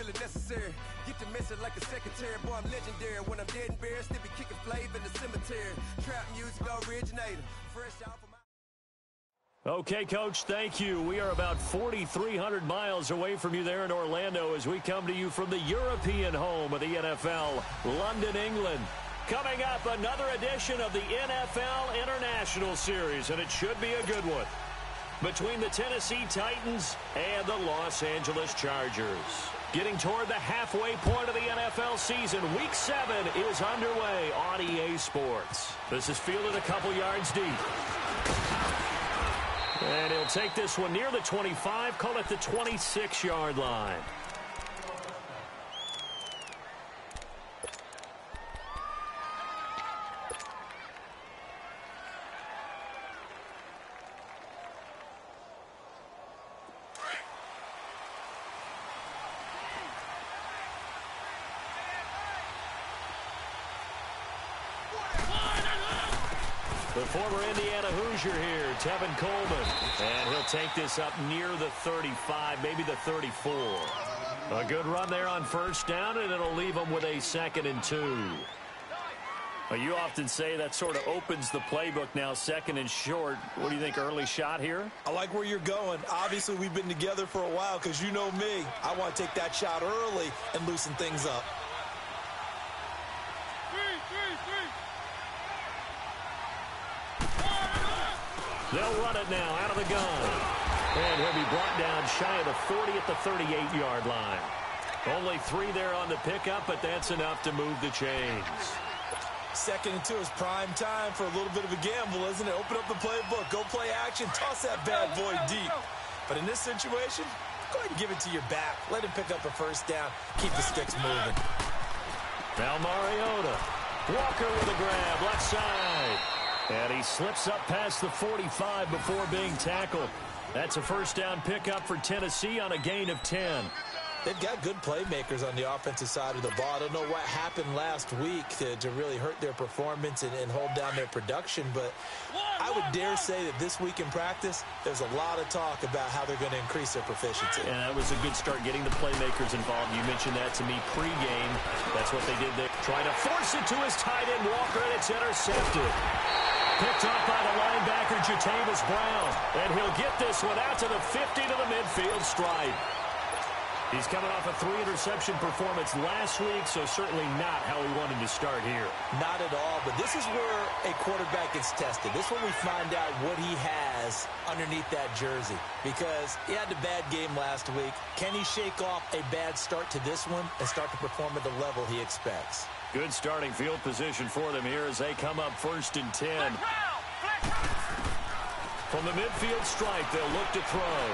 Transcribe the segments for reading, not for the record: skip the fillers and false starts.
feel it necessary. Get the message like a secretary. Boy, I'm legendary. When I'm dead and buried, still be kicking flavor in the cemetery. Trap music originator. Fresh out from Okay, Coach, thank you. We are about 4,300 miles away from you there in Orlando as we come to you from the European home of the NFL, London, England. Coming up, another edition of the NFL International Series, and it should be a good one, between the Tennessee Titans and the Los Angeles Chargers. Getting toward the halfway point of the NFL season, Week 7 is underway on EA Sports. This is fielded a couple yards deep. And he'll take this one near the 25, call it the 26-yard line. The former Indiana Hoosier here, Tevin Coleman. And he'll take this up near the 35, maybe the 34. A good run there on first down, and it'll leave them with a 2nd and 2. Well, you often say that sort of opens the playbook now, 2nd and short. What do you think, early shot here? I like where you're going. Obviously, we've been together for a while because you know me. I want to take that shot early and loosen things up. They'll run it now out of the gun. And he'll be brought down shy of the 40 at the 38-yard line. Only 3 there on the pickup, but that's enough to move the chains. 2nd and 2 is prime time for a little bit of a gamble, isn't it? Open up the playbook, go play action, toss that bad boy deep. But in this situation, go ahead and give it to your back. Let him pick up a first down. Keep the sticks moving. Now Mariota. Walker with a grab, left side. And he slips up past the 45 before being tackled. That's a first down pickup for Tennessee on a gain of 10. They've got good playmakers on the offensive side of the ball. I don't know what happened last week to really hurt their performance and hold down their production, but I would dare say that this week in practice, there's a lot of talk about how they're going to increase their proficiency. And that was a good start getting the playmakers involved. You mentioned that to me pregame. That's what they did there. Trying to force it to his tight end, Walker, and it's intercepted. Picked off by the linebacker, Jatavis Brown. And he'll get this one out to the 50 to the midfield stripe. He's coming off a 3-interception performance last week, so certainly not how he wanted to start here. Not at all, but this is where a quarterback gets tested. This is when we find out what he has underneath that jersey, because he had a bad game last week. Can he shake off a bad start to this one and start to perform at the level he expects? Good starting field position for them here as they come up 1st and 10. From the midfield stripe, they'll look to throw.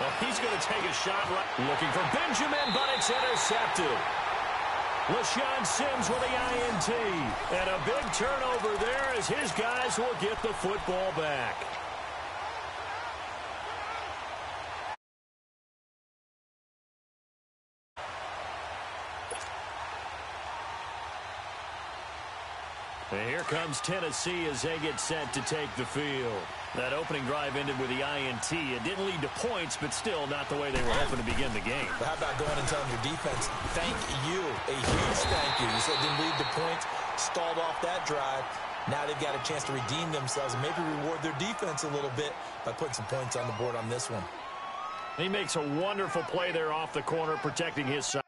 Well, he's going to take a shot right. Looking for Benjamin, but it's intercepted. LaShawn Sims with the INT. And a big turnover there as his guys will get the football back. And here comes Tennessee as they get set to take the field. That opening drive ended with the INT. It didn't lead to points, but still not the way they were hoping to begin the game. But how about going and telling your defense, thank you, a huge thank you. You said it didn't lead to points, stalled off that drive. Now they've got a chance to redeem themselves and maybe reward their defense a little bit by putting some points on the board on this one. He makes a wonderful play there off the corner, protecting his side.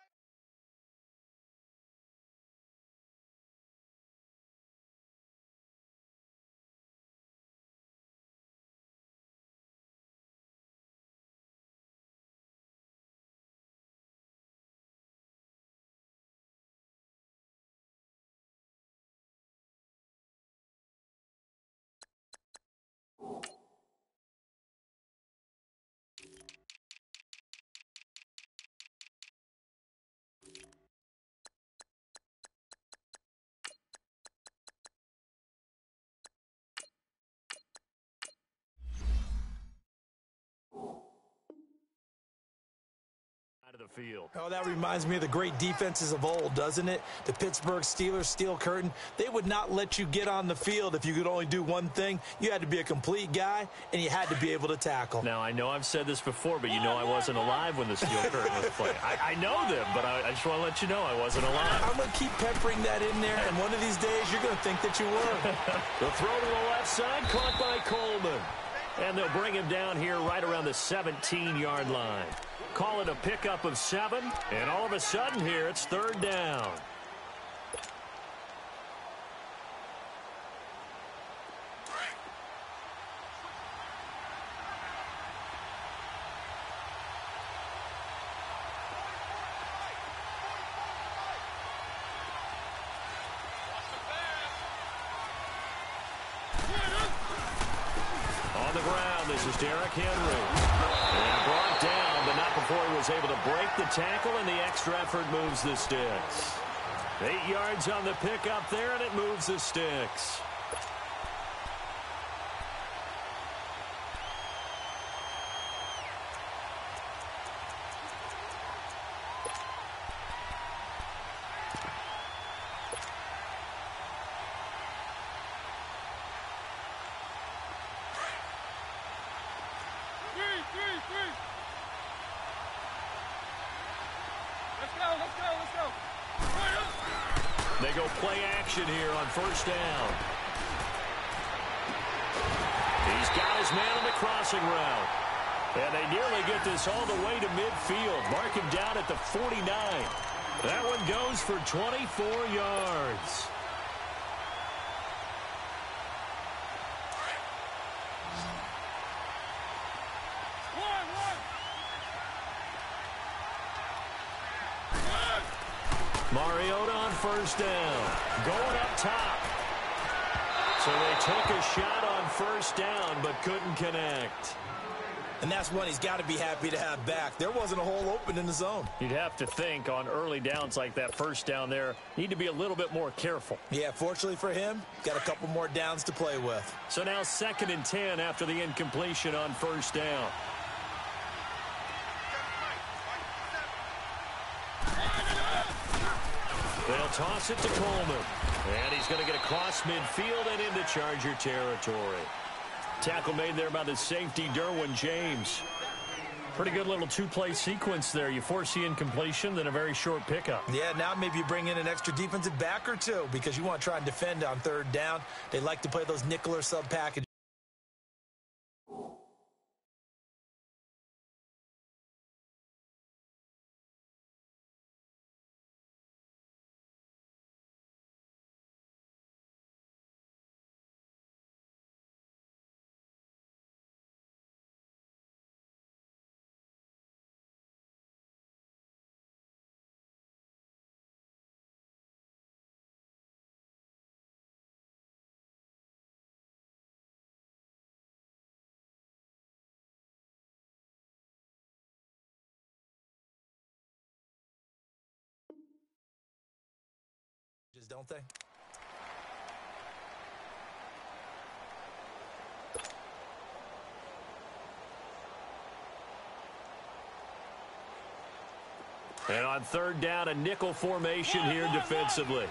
field. Oh, that reminds me of the great defenses of old, doesn't it? The Pittsburgh Steelers steel curtain. They would not let you get on the field if you could only do one thing. You had to be a complete guy, and you had to be able to tackle. Now, I know I've said this before, but you know I wasn't alive when the steel curtain was playing. I know them, but I just want to let you know I wasn't alive. I'm going to keep peppering that in there, and one of these days you're going to think that you were. The throw to the left side, caught by Coleman. And they'll bring him down here right around the 17-yard line. Call it a pickup of 7, and all of a sudden here it's 3rd down. On the ground, this is Derrick Henry. And brought down, but not before he was able to break the tackle, and the extra effort moves the sticks. 8 yards on the pickup there, and it moves the sticks. They go play action here on 1st down. He's got his man on the crossing route. And they nearly get this all the way to midfield. Mark him down at the 49. That one goes for 24 yards. Mariota on 1st down. Going up top. So they took a shot on 1st down, but couldn't connect. And that's one he's got to be happy to have back. There wasn't a hole open in the zone. You'd have to think on early downs like that 1st down there, need to be a little bit more careful. Yeah, fortunately for him, got a couple more downs to play with. So now 2nd and 10 after the incompletion on 1st down. They'll toss it to Coleman. And he's going to get across midfield and into Charger territory. Tackle made there by the safety, Derwin James. Pretty good little 2-play sequence there. You force the incompletion, then a very short pickup. Yeah, now maybe you bring in an extra defensive back or two because you want to try and defend on 3rd down. They like to play those nickel or sub packages. Don't they? And on 3rd down, a nickel formation here defensively.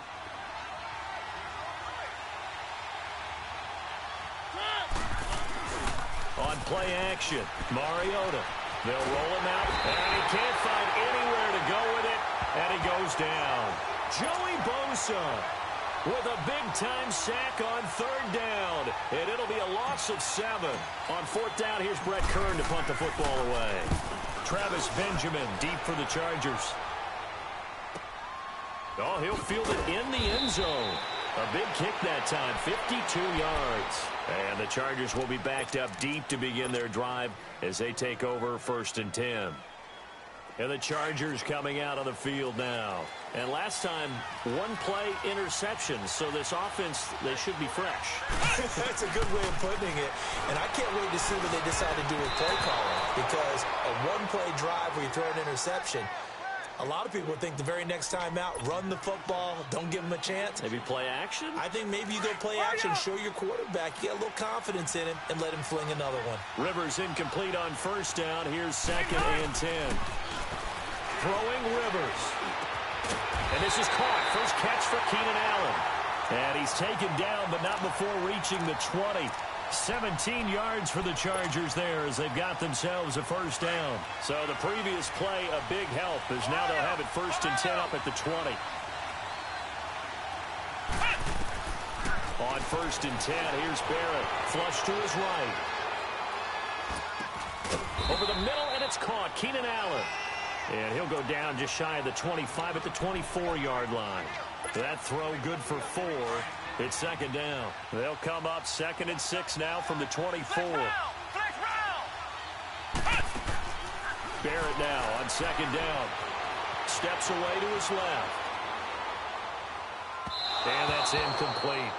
On play action, Mariota. They'll roll him out, and he can't find anywhere to go with it, and he goes down. Joey Bosa with a big-time sack on 3rd down, and it'll be a loss of 7. On 4th down, here's Brett Kern to punt the football away. Travis Benjamin deep for the Chargers. Oh, he'll field it in the end zone. A big kick that time, 52 yards. And the Chargers will be backed up deep to begin their drive as they take over 1st and 10. And the Chargers coming out on the field now. And last time, 1-play interception. So this offense, they should be fresh. That's a good way of putting it. And I can't wait to see what they decide to do with play calling. Because a 1-play drive where you throw an interception, a lot of people think the very next time out, run the football, don't give them a chance. Maybe play action? I think maybe you go play action, show your quarterback, you get a little confidence in him, and let him fling another one. Rivers incomplete on 1st down. Here's 2nd and 10. Throwing Rivers. And this is caught. First catch for Keenan Allen. And he's taken down, but not before reaching the 20. 17 yards for the Chargers there as they've got themselves a first down. So the previous play, a big help, as now they'll have it 1st and 10 up at the 20. On 1st and 10, here's Barrett. Flush to his right. Over the middle, and it's caught. Keenan Allen. And he'll go down just shy of the 25 at the 24-yard line. That throw good for 4. It's 2nd down. They'll come up 2nd and 6 now from the 24. Barrett now on 2nd down. Steps away to his left. And that's incomplete.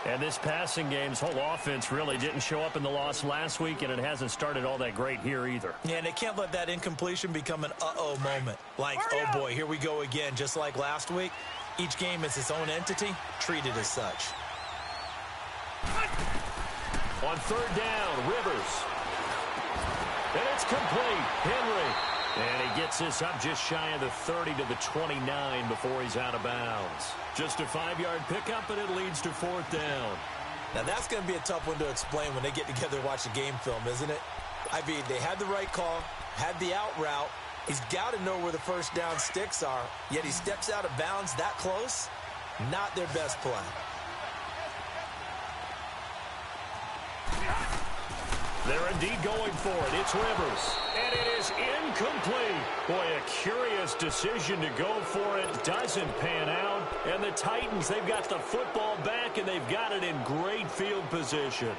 And this passing game's whole offense really didn't show up in the loss last week, and it hasn't started all that great here either. Yeah, and they can't let that incompletion become an uh-oh moment. Like, oh boy, here we go again, just like last week. Each game is its own entity, treated as such. On 3rd down, Rivers. And it's complete. Henry. And he gets this up just shy of the 30 to the 29 before he's out of bounds. Just a 5-yard pickup, and it leads to 4th down. Now, that's going to be a tough one to explain when they get together and watch the game film, isn't it? I mean, they had the right call, had the out route. He's got to know where the first down sticks are, yet he steps out of bounds that close. Not their best play. They're indeed going for it. It's Rivers. And it is incomplete. Boy, a curious decision to go for it. Doesn't pan out. And the Titans, they've got the football back, and they've got it in great field position.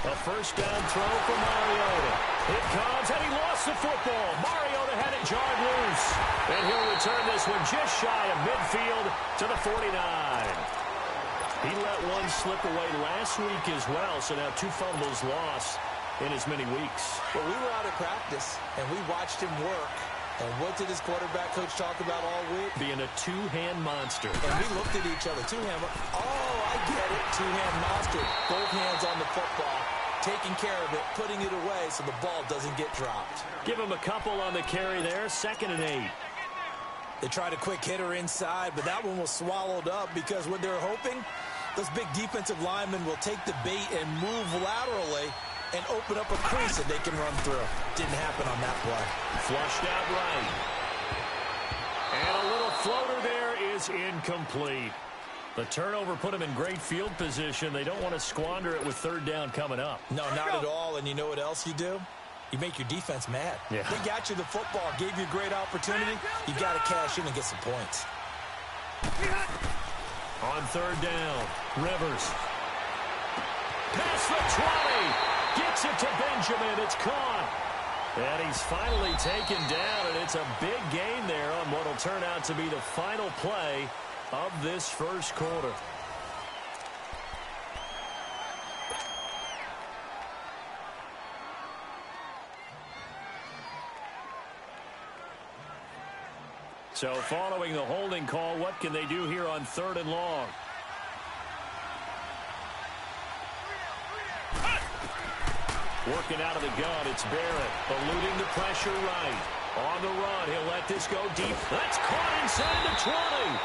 A first down throw for Mariota. It comes, and he lost the football. Mariota had it jarred loose. And he'll return this one just shy of midfield to the 49. He let one slip away last week as well, so now 2 fumbles lost in as many weeks. Well, we were out at practice, and we watched him work. And what did his quarterback coach talk about all week? Being a 2-hand monster. And we looked at each other. 2-hand. Oh, I get it. 2-hand monster. Both hands on the football. Taking care of it, putting it away so the ball doesn't get dropped. Give him a couple on the carry there. 2nd and 8. They tried a quick hitter inside, but that one was swallowed up because what they're hoping, those big defensive linemen will take the bait and move laterally and open up a crease that they can run through. Didn't happen on that play. Flushed out right. And a little floater there is incomplete. The turnover put them in great field position. They don't want to squander it with 3rd down coming up. No, not at all. And you know what else you do? You make your defense mad. Yeah. They got you the football, gave you a great opportunity. You got to cash in and get some points. On 3rd down, Rivers. Past the 20. Gets it to Benjamin. It's caught. And he's finally taken down, and it's a big gain there on what will turn out to be the final play of this first quarter. So following the holding call, what can they do here on 3rd and long? Working out of the gun, it's Barrett, eluding the pressure right. On the run, he'll let this go deep. That's caught inside the 20.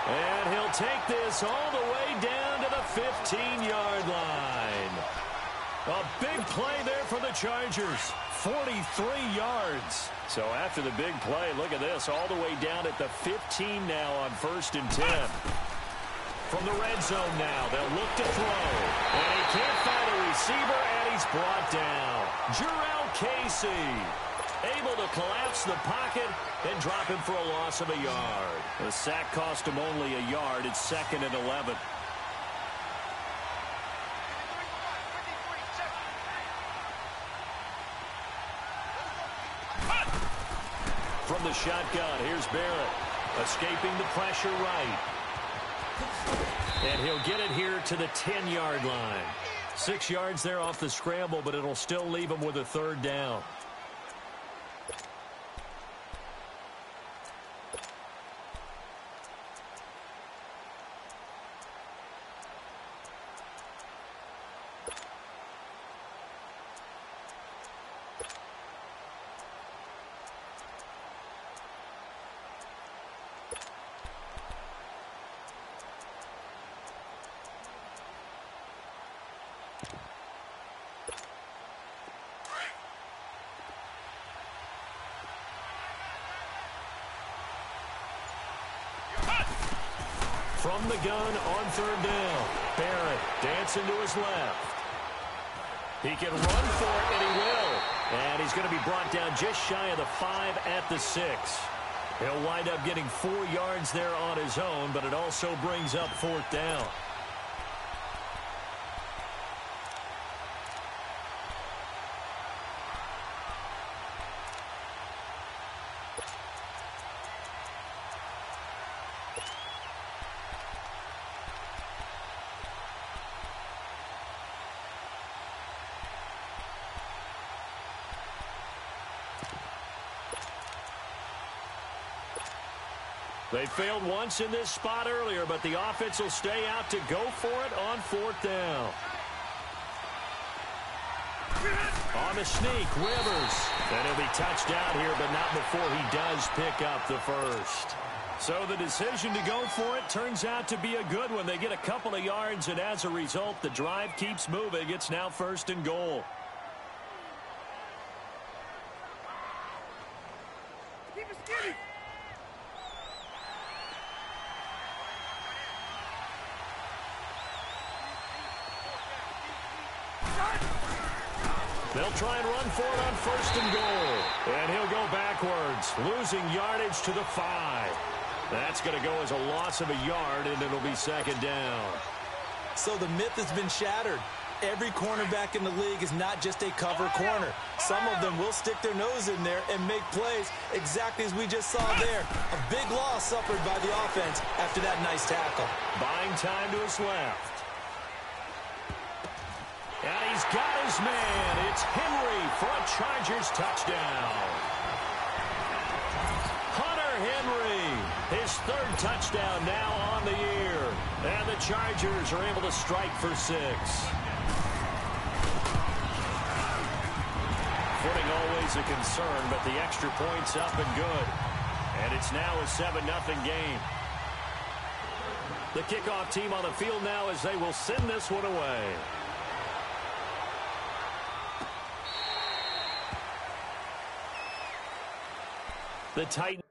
And he'll take this all the way down to the 15-yard line. A big play there for the Chargers. 43 yards. So after the big play, look at this, all the way down at the 15 now on 1st and 10. From the red zone now, they'll look to throw. And he can't find a receiver, and he's brought down. Jarrell Casey able to collapse the pocket and drop him for a loss of a yard. The sack cost him only a yard. It's 2nd and 11. From the shotgun, here's Barrett. Escaping the pressure right. And he'll get it here to the 10-yard line. 6 yards there off the scramble, but it'll still leave him with a 3rd down. from the gun on third down. Barrett dancing to his left. He can run for it, and he will. And he's going to be brought down just shy of the 5 at the 6. He'll wind up getting 4 yards there on his own, but it also brings up fourth down. They failed once in this spot earlier, but the offense will stay out to go for it on fourth down. On the sneak, Rivers. And he'll be touched out here, but not before he does pick up the first. So the decision to go for it turns out to be a good one. They get a couple of yards, and as a result, the drive keeps moving. It's now first and goal. Keep it skinny. They'll try and run for it on first and goal. And he'll go backwards, losing yardage to the 5. That's going to go as a loss of a yard, and it'll be second down. So the myth has been shattered. Every cornerback in the league is not just a cover corner. Some of them will stick their nose in there and make plays exactly as we just saw there. A big loss suffered by the offense after that nice tackle. Buying time to his left. And he's got his man. It's Henry for a Chargers touchdown. Hunter Henry, his third touchdown now on the year. And the Chargers are able to strike for 6. Footing always a concern, but the extra point's up and good. And it's now a 7-0 game. The kickoff team on the field now as they will send this one away. The Titans.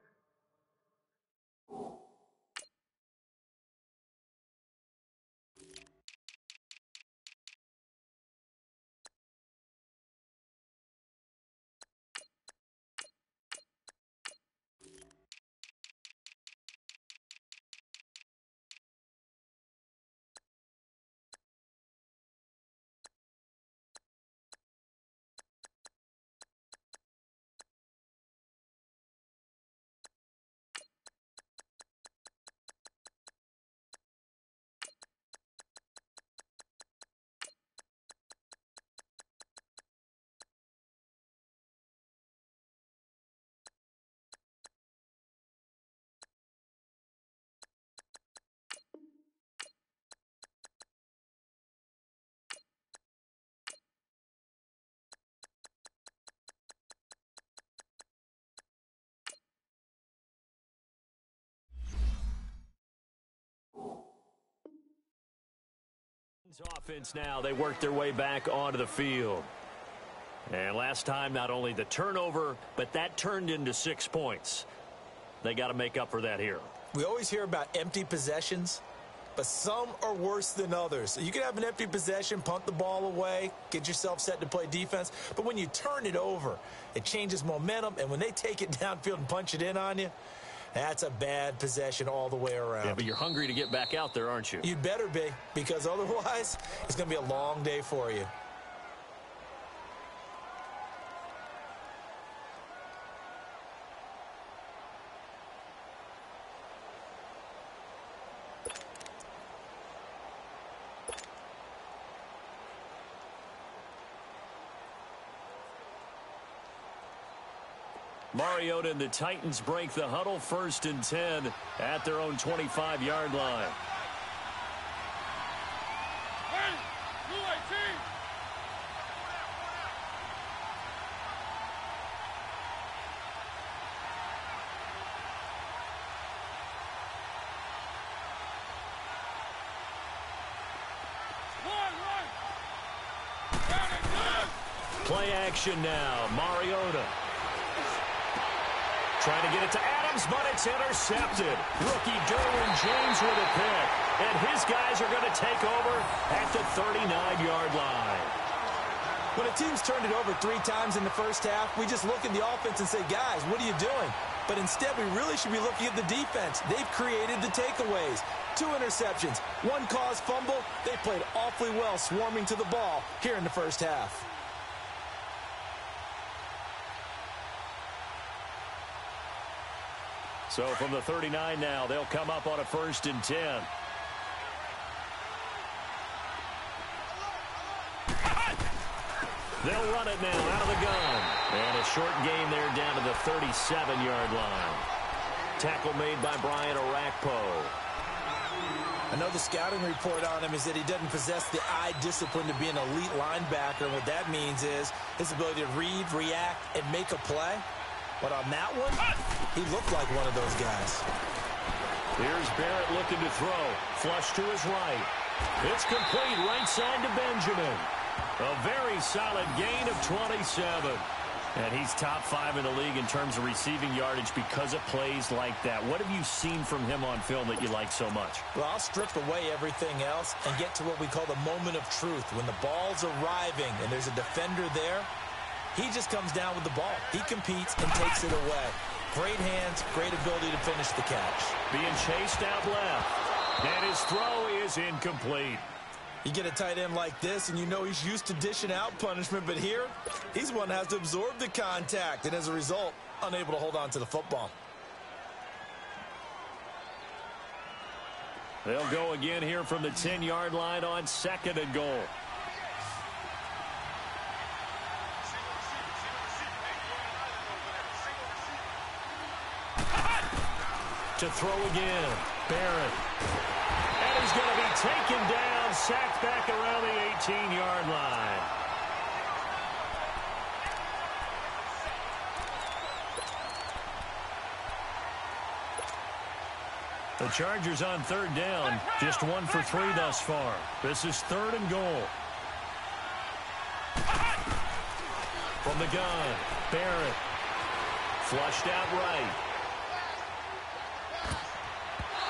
Offense now, they work their way back onto the field. And last time, not only the turnover, but that turned into 6 points. They got to make up for that here. We always hear about empty possessions, but some are worse than others. You can have an empty possession, punt the ball away, get yourself set to play defense, but when you turn it over, it changes momentum, and when they take it downfield and punch it in on you, that's a bad possession all the way around. Yeah, but you're hungry to get back out there, aren't you? You'd better be, because otherwise it's going to be a long day for you. Mariota and the Titans break the huddle, 1st and 10 at their own 25-yard line. Play action now. Mariota trying to get it to Adams. runs, but it's intercepted. Rookie Derwin James with a pick. And his guys are going to take over at the 39-yard line. When a team's turned it over 3 times in the first half, we just look at the offense and say, guys, what are you doing? But instead, we really should be looking at the defense. They've created the takeaways. 2 interceptions, 1 caused fumble. They played awfully well swarming to the ball here in the first half. So from the 39 now, they'll come up on a 1st and 10. They'll run it now out of the gun. And a short gain there down to the 37-yard line. Tackle made by Brian Orakpo. I know the scouting report on him is that he doesn't possess the eye discipline to be an elite linebacker. And what that means is his ability to read, react, and make a play. But on that one, he looked like one of those guys. Here's Barrett looking to throw. Flush to his right. It's complete right side to Benjamin. A very solid gain of 27. And he's top 5 in the league in terms of receiving yardage because of plays like that. What have you seen from him on film that you like so much? Well, I'll strip away everything else and get to what we call the moment of truth. When the ball's arriving and there's a defender there, he just comes down with the ball. He competes and takes it away. Great hands, great ability to finish the catch. Being chased out left. And his throw is incomplete. You get a tight end like this, and you know he's used to dishing out punishment, but here, he's one that has to absorb the contact, and as a result, unable to hold on to the football. They'll go again here from the 10-yard line on 2nd and goal. To throw again, Barrett. And he's going to be taken down, sacked back around the 18-yard line. The Chargers on 3rd down, just 1 for 3 thus far. This is 3rd and goal. From the gun, Barrett. Flushed out right.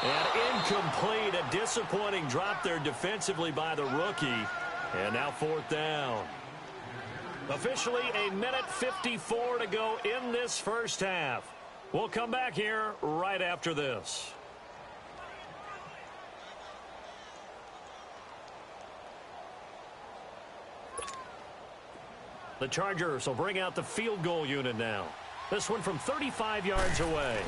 And incomplete, a disappointing drop there defensively by the rookie. And now 4th down. Officially a minute 54 to go in this first half. We'll come back here right after this. The Chargers will bring out the field goal unit now. This one from 35 yards away.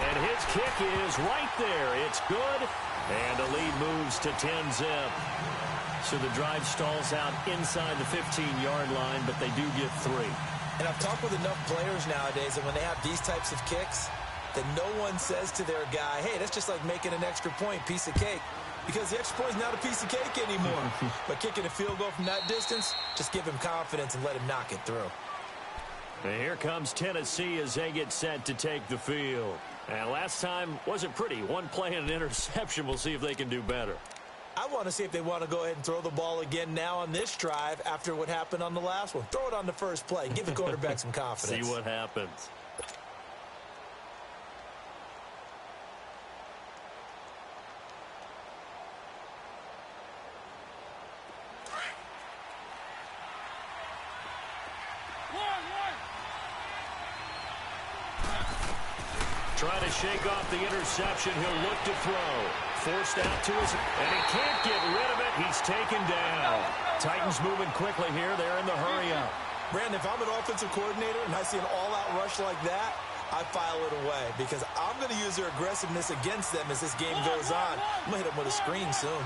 And his kick is right there. It's good. And the lead moves to 10-zip. So the drive stalls out inside the 15-yard line, but they do get 3. And I've talked with enough players nowadays that when they have these types of kicks, that no one says to their guy, hey, that's just like making an extra point, piece of cake. Because the extra point is not a piece of cake anymore. But kicking a field goal from that distance, just give him confidence and let him knock it through. And here comes Tennessee as they get set to take the field. And last time wasn't pretty. 1 play and an interception. We'll see if they can do better. I want to see if they want to go ahead and throw the ball again now on this drive after what happened on the last one. Throw it on the first play. Give the quarterback some confidence. See what happens. Trying to shake off the interception. He'll look to throw. Forced out to his... And he can't get rid of it. He's taken down. Titans moving quickly here. They're in the hurry-up. Brandon, if I'm an offensive coordinator and I see an all-out rush like that, I file it away because I'm going to use their aggressiveness against them as this game goes on. I'm going to hit them with a screen soon.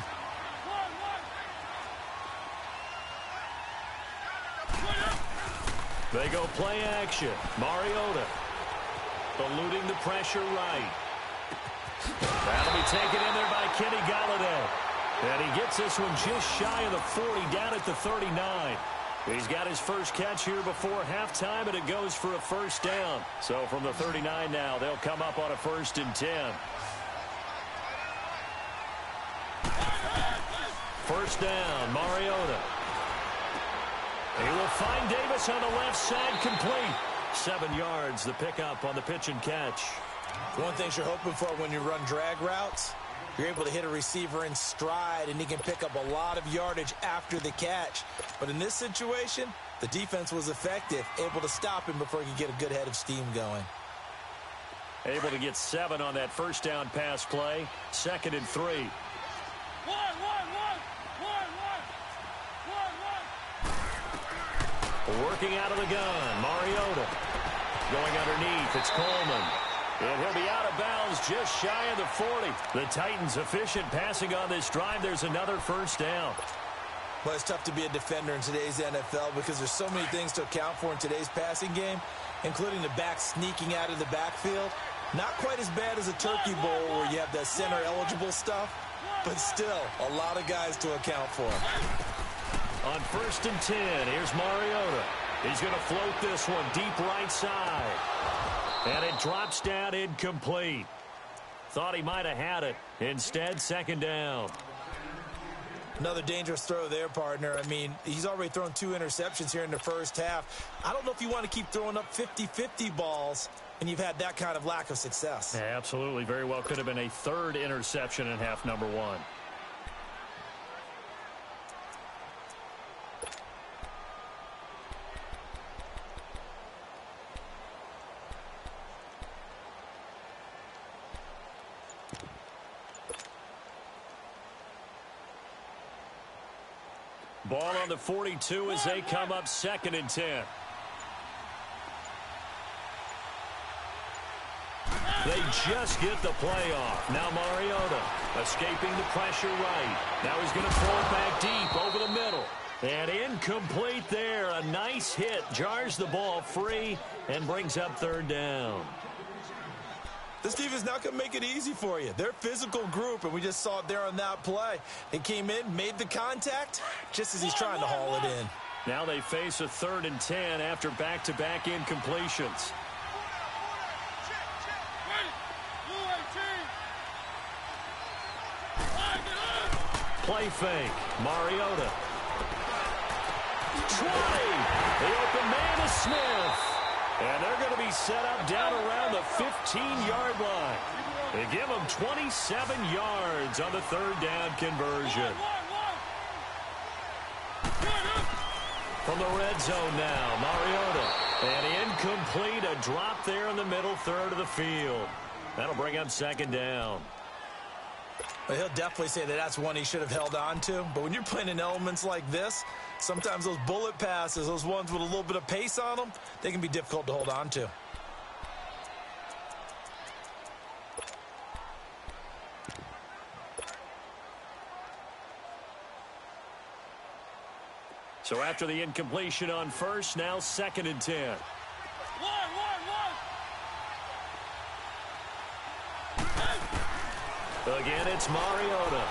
They go play action. Mariota eluding the pressure right. That'll be taken in there by Kenny Golladay. And he gets this one just shy of the 40, down at the 39. He's got his first catch here before halftime, and it goes for a first down. So from the 39 now, they'll come up on a 1st and 10. First down, Mariota. He will find Davis on the left side, complete. 7 yards, the pickup on the pitch and catch. One thing you're hoping for when you run drag routes, you're able to hit a receiver in stride, and he can pick up a lot of yardage after the catch. But in this situation, the defense was effective, able to stop him before he could get a good head of steam going. Able to get 7 on that first down pass play. 2nd and 3. Working out of the gun, Mariota. Going underneath, it's Coleman. And he'll be out of bounds just shy of the 40. The Titans efficient passing on this drive. There's another first down. Well, it's tough to be a defender in today's NFL because there's so many things to account for in today's passing game, including the back sneaking out of the backfield. Not quite as bad as a turkey bowl where you have that center-eligible stuff, but still a lot of guys to account for. On 1st and 10, here's Mariota. He's going to float this one deep right side. And it drops down incomplete. Thought he might have had it. Instead, 2nd down. Another dangerous throw there, partner. I mean, he's already thrown 2 interceptions here in the first half. I don't know if you want to keep throwing up 50-50 balls, and you've had that kind of lack of success. Yeah, absolutely. Very well could have been a 3rd interception in half number 1. Ball on the 42 as they come up 2nd and 10. They just get the play off. Now Mariota escaping the pressure right. Now he's going to throw it back deep over the middle. And incomplete there. A nice hit. Jars the ball free and brings up 3rd down. This defense not going to make it easy for you. They're a physical group, and we just saw it there on that play. They came in, made the contact, just as he's trying to haul it in. Now they face a 3rd and 10 after back-to-back incompletions. Play fake. Mariota. 20. The open man is Smith. And they're going to be set up down around the 15-yard line. They give them 27 yards on the 3rd down conversion. From the red zone now, Mariota. And incomplete, a drop there in the middle 3rd of the field. That'll bring up 2nd down. Well, he'll definitely say that that's one he should have held on to. But when you're playing in elements like this, sometimes those bullet passes, those ones with a little bit of pace on them, they can be difficult to hold on to. So after the incompletion on 1st, now 2nd and 10. Again, it's Mariota.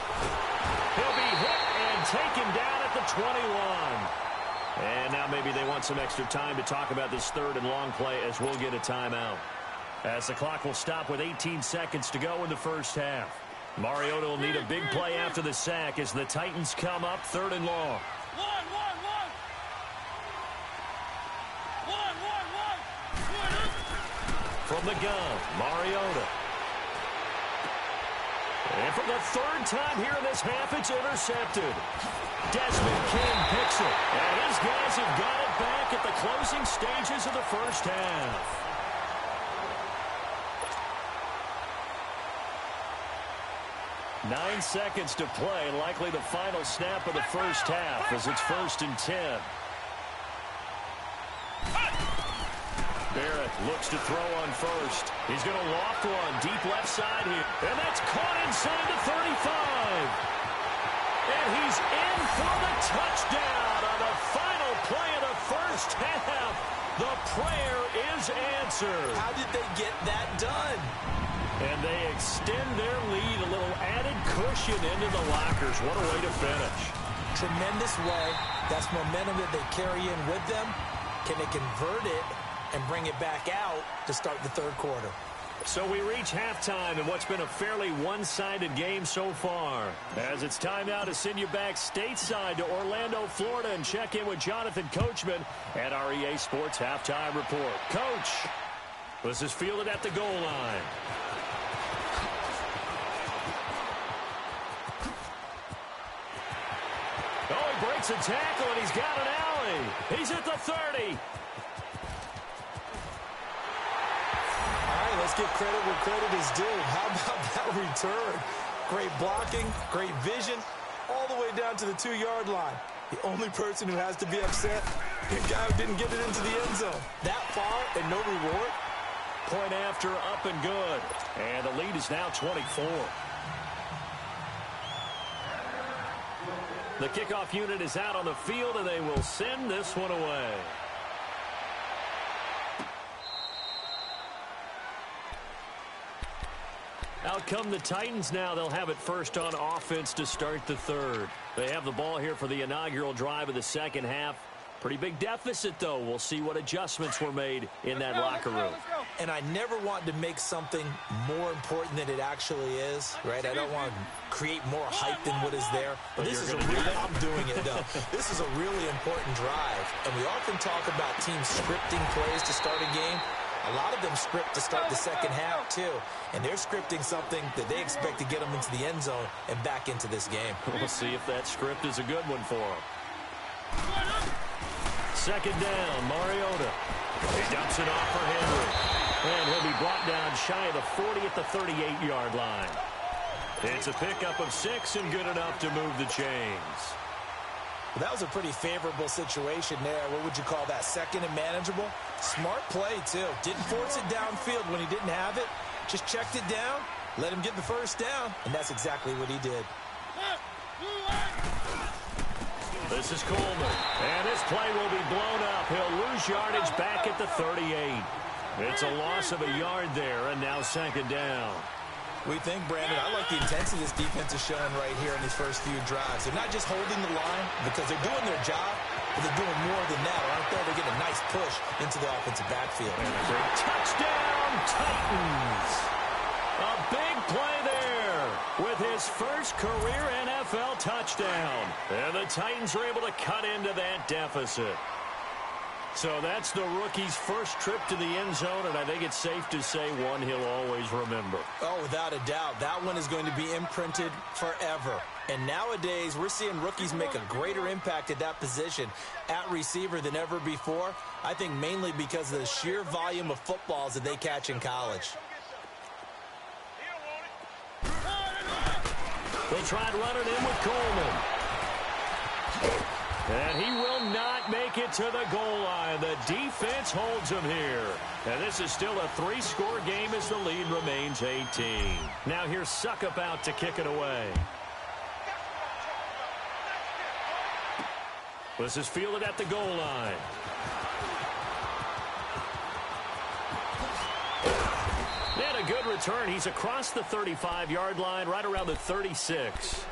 He'll be hit and taken down at the 21. And now maybe they want some extra time to talk about this 3rd and long play as we'll get a timeout. As the clock will stop with 18 seconds to go in the first half. Mariota will need a big play after the sack as the Titans come up 3rd and long. From the gun, Mariota. And for the 3rd time here in this half, it's intercepted. Desmond King picks it. And his guys have got it back at the closing stages of the first half. Nine seconds to play, likely the final snap of the first half as it's 1st and 10. Barrett looks to throw on 1st. He's going to loft one deep left side here. And that's caught inside the 35. And he's in for the touchdown on the final play of the first half. The prayer is answered. How did they get that done? And they extend their lead, a little added cushion into the lockers. What a way to finish. Tremendous way. That's momentum that they carry in with them. Can they convert it and bring it back out to start the 3rd quarter? So we reach halftime in what's been a fairly one-sided game so far. As it's time now to send you back stateside to Orlando, Florida, and check in with Jonathan Coachman at our EA Sports Halftime Report. Coach, this is fielded at the goal line. Oh, he breaks a tackle, and he's got an alley. He's at the 30. Let's give credit where credit is due. How about that return? Great blocking, great vision, all the way down to the 2-yard line. The only person who has to be upset, the guy who didn't get it into the end zone. That far and no reward. Point after, up and good. And the lead is now 24. The kickoff unit is out on the field, and they will send this one away. Out come the Titans now. They'll have it first on offense to start the third. They have the ball here for the inaugural drive of the second half. Pretty big deficit, though. We'll see what adjustments were made in that locker room. And I never want to make something more important than it actually is, right? I don't want to create more hype than what is there. But this is a really, I'm doing it, though. This is a really important drive. And we often talk about teams scripting plays to start a game. A lot of them script to start the second half, too. And they're scripting something that they expect to get them into the end zone and back into this game. We'll see if that script is a good one for them. Second down, Mariota. He dumps it off for Henry. And he'll be brought down shy of the 40 at the 38-yard line. It's a pickup of 6 and good enough to move the chains. Well, that was a pretty favorable situation there. What would you call that? Second and manageable? Smart play, too. Didn't force it downfield when he didn't have it. Just checked it down, let him get the first down, and that's exactly what he did. This is Coleman, and this play will be blown up. He'll lose yardage back at the 38. It's a loss of a yard there, and now second down. We think, Brandon, I like the intensity this defense is showing right here in these first few drives. They're not just holding the line because they're doing their job, but they're doing more than that, aren't they? They're getting a nice push into the offensive backfield. And a great touchdown, Titans. A big play there with his first career NFL touchdown. And the Titans are able to cut into that deficit. So that's the rookie's first trip to the end zone, and I think it's safe to say one he'll always remember. Oh, without a doubt. That one is going to be imprinted forever. And nowadays, we're seeing rookies make a greater impact at that position at receiver than ever before. I think mainly because of the sheer volume of footballs that they catch in college. They'll try and run it in with Coleman. And he will not make it to the goal line. The defense holds him here. And this is still a 3-score game as the lead remains 18. Now here's Suckup out to kick it away. This is fielded at the goal line. And a good return. He's across the 35-yard line, right around the 36.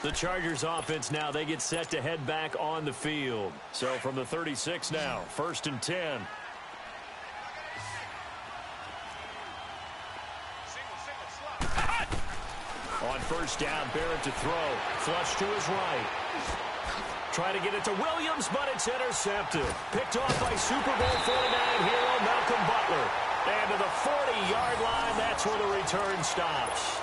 The Chargers offense now, they get set to head back on the field. So from the 36 now, 1st and 10. On first down, Barrett to throw. Flush to his right. Try to get it to Williams, but it's intercepted. Picked off by Super Bowl 49 hero Malcolm Butler. And to the 40-yard line, that's where the return stops.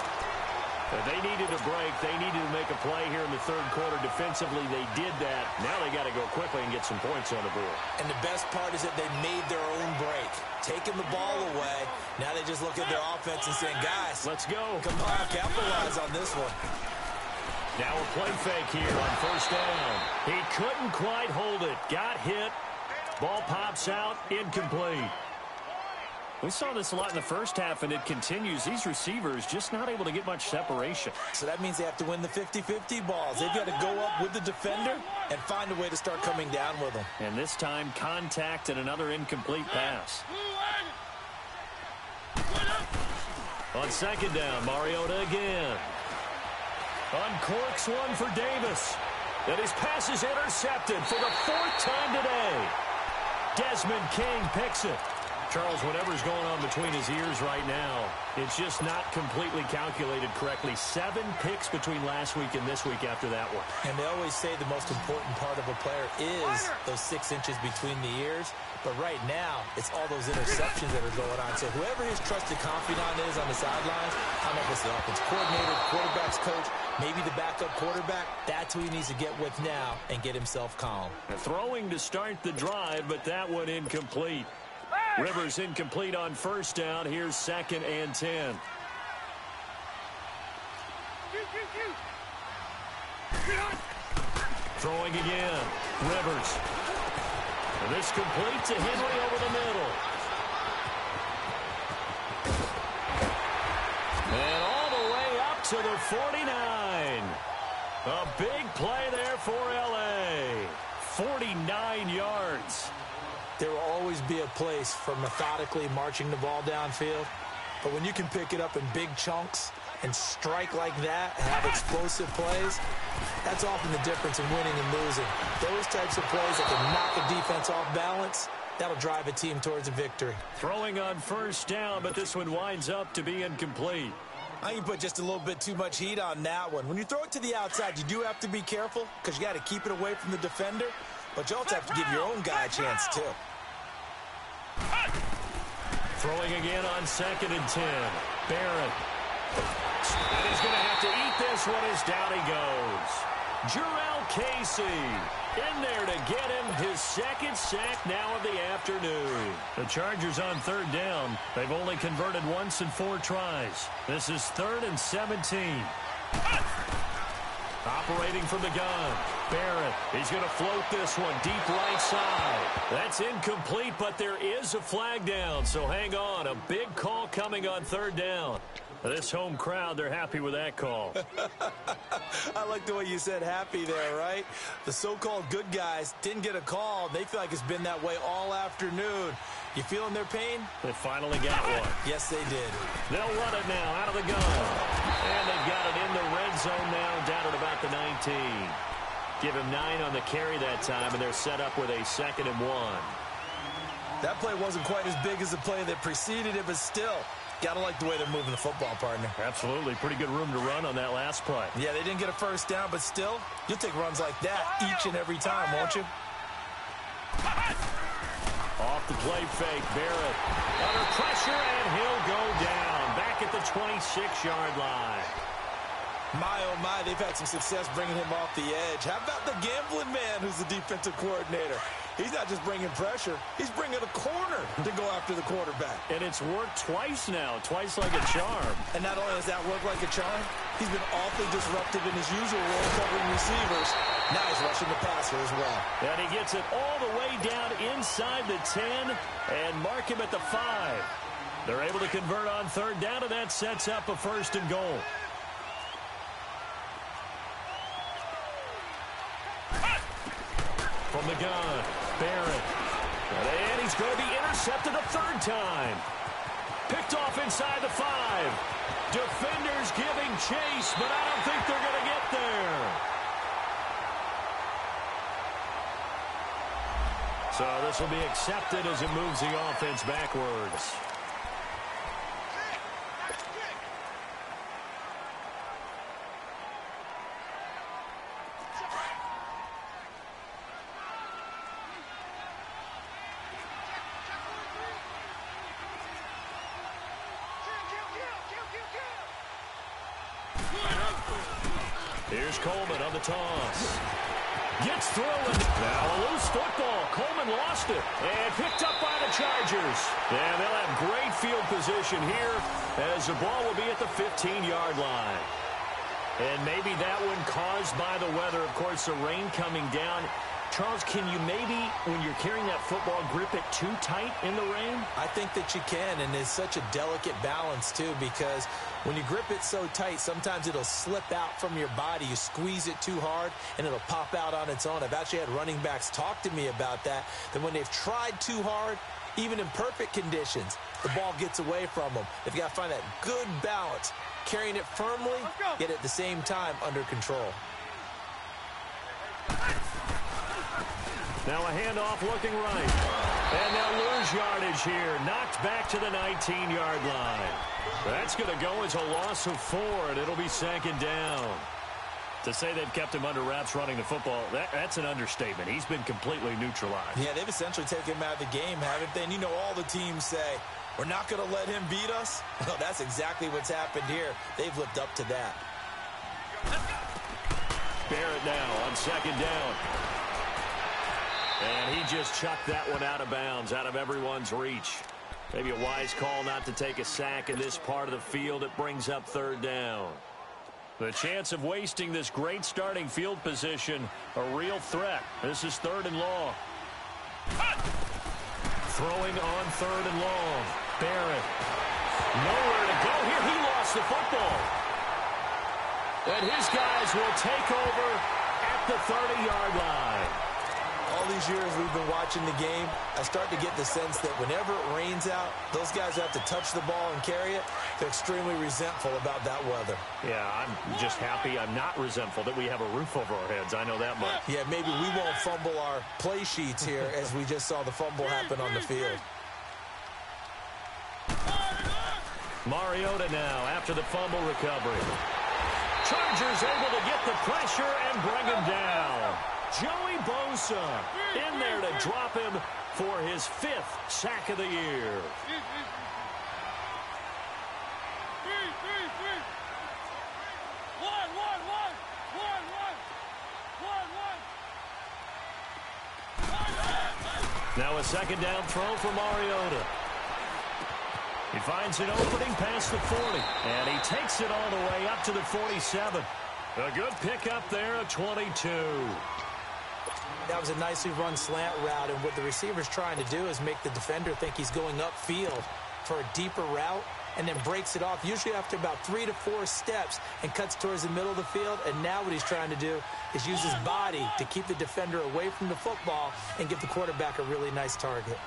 They needed a break. They needed to make a play here in the third quarter. Defensively, they did that. Now they got to go quickly and get some points on the board. And the best part is that they made their own break. Taking the ball away. Now they just look at their offense and saying, guys, let's go. Come on, capitalize on this one. Now a play fake here on first down. He couldn't quite hold it. Got hit. Ball pops out. Incomplete. We saw this a lot in the first half, and it continues. These receivers just not able to get much separation. So that means they have to win the 50-50 balls. They've got to go up with the defender and find a way to start coming down with them. And this time, contact and another incomplete pass. On second down, Mariota again. Uncorks one for Davis. And his pass is intercepted for the 4th time today. Desmond King picks it. Charles, whatever's going on between his ears right now, it's just not completely calculated correctly. 7 picks between last week and this week after that one. And they always say the most important part of a player is those 6 inches between the ears. But right now, it's all those interceptions that are going on. So whoever his trusted confidant is on the sidelines, I don't know if it's the offense coordinator, quarterback's coach, maybe the backup quarterback, that's who he needs to get with now and get himself calm. Throwing to start the drive, but that one incomplete. Rivers incomplete on first down. Here's 2nd and 10. Throwing again. Rivers. And this complete to Henry over the middle. And all the way up to the 49. A big play there for L.A. 49 yards. There will always be a place for methodically marching the ball downfield. But when you can pick it up in big chunks and strike like that, have explosive plays, that's often the difference in winning and losing. Those types of plays that can knock a defense off balance, that'll drive a team towards a victory. Throwing on first down, but this one winds up to be incomplete. I can put just a little bit too much heat on that one. When you throw it to the outside, you do have to be careful because you got to keep it away from the defender. But you also have to give your own guy a chance, too. Throwing again on 2nd and 10. Barrett. And he's going to have to eat this one as down he goes. Jarrell Casey in there to get him his 2nd sack now of the afternoon. The Chargers on 3rd down. They've only converted once in 4 tries. This is 3rd and 17. Operating from the gun. Barrett, he's going to float this one deep right side. That's incomplete, but there is a flag down, so hang on. A big call coming on 3rd down. This home crowd, they're happy with that call. I like the way you said happy there, right? The so-called good guys didn't get a call. They feel like it's been that way all afternoon. You feeling their pain? They finally got one. Yes, they did. They'll run it now out of the gun. And they've got it in the red zone now, down at about the 19. Give him 9 on the carry that time, and they're set up with a 2nd and 1. That play wasn't quite as big as the play that preceded it, but still, gotta like the way they're moving the football, partner. Absolutely. Pretty good room to run on that last play. Yeah, they didn't get a first down, but still, you'll take runs like that each and every time, won't you? Off the play fake, Barrett. Under pressure, and he'll go down. Back at the 26-yard line. My, oh my, they've had some success bringing him off the edge. How about the gambling man who's the defensive coordinator? He's not just bringing pressure. He's bringing a corner to go after the quarterback. And it's worked twice now, twice like a charm. And not only has that worked like a charm, he's been awfully disruptive in his usual role covering receivers. Now he's rushing the passer as well. And he gets it all the way down inside the 10 and mark him at the 5. They're able to convert on 3rd down, and that sets up a 1st and goal. From the gun, Barrett. And he's going to be intercepted a 3rd time. Picked off inside the 5. Defenders giving chase, but I don't think they're going to get there. So this will be accepted as it moves the offense backwards. Here's Coleman on the toss. Gets through it. Now a loose football. Coleman lost it. And picked up by the Chargers. And they'll have great field position here as the ball will be at the 15-yard line. And maybe that one caused by the weather. Of course, the rain coming down. Charles, can you maybe, when you're carrying that football, grip it too tight in the rain? I think that you can, and it's such a delicate balance, too, because when you grip it so tight, sometimes it'll slip out from your body. You squeeze it too hard, and it'll pop out on its own. I've actually had running backs talk to me about that when they've tried too hard, even in perfect conditions, the ball gets away from them. They've got to find that good balance, carrying it firmly, yet at the same time under control. Now a handoff looking right. And they'll lose yardage here. Knocked back to the 19-yard line. That's going to go as a loss of 4, and it'll be 2nd down. To say they've kept him under wraps running the football, that's an understatement. He's been completely neutralized. Yeah, they've essentially taken him out of the game, haven't they? And you know all the teams say, we're not going to let him beat us. Well, that's exactly what's happened here. They've lived up to that. Barrett now on 2nd down. And he just chucked that one out of bounds, out of everyone's reach. Maybe a wise call not to take a sack in this part of the field. It brings up 3rd down. The chance of wasting this great starting field position, a real threat. This is 3rd and long. Throwing on 3rd and long. Barrett. Nowhere to go here. He lost the football. And his guys will take over at the 30-yard line. All these years we've been watching the game, I start to get the sense that whenever it rains out, those guys who have to touch the ball and carry it, they're extremely resentful about that weather. Yeah, I'm just happy I'm not resentful that we have a roof over our heads. I know that much. Yeah, maybe we won't fumble our play sheets here as we just saw the fumble happen on the field. Mariota now after the fumble recovery. Chargers able to get the pressure and bring him down. Joey Bosa in there to drop him for his 5th sack of the year. Now a 2nd down throw for Mariota. He finds an opening past the 40, and he takes it all the way up to the 47. A good pickup there at 22. That was a nicely run slant route, and what the receiver's trying to do is make the defender think he's going upfield for a deeper route and then breaks it off, usually after about 3 to 4 steps, and cuts towards the middle of the field. And now what he's trying to do is use his body to keep the defender away from the football and give the quarterback a really nice target.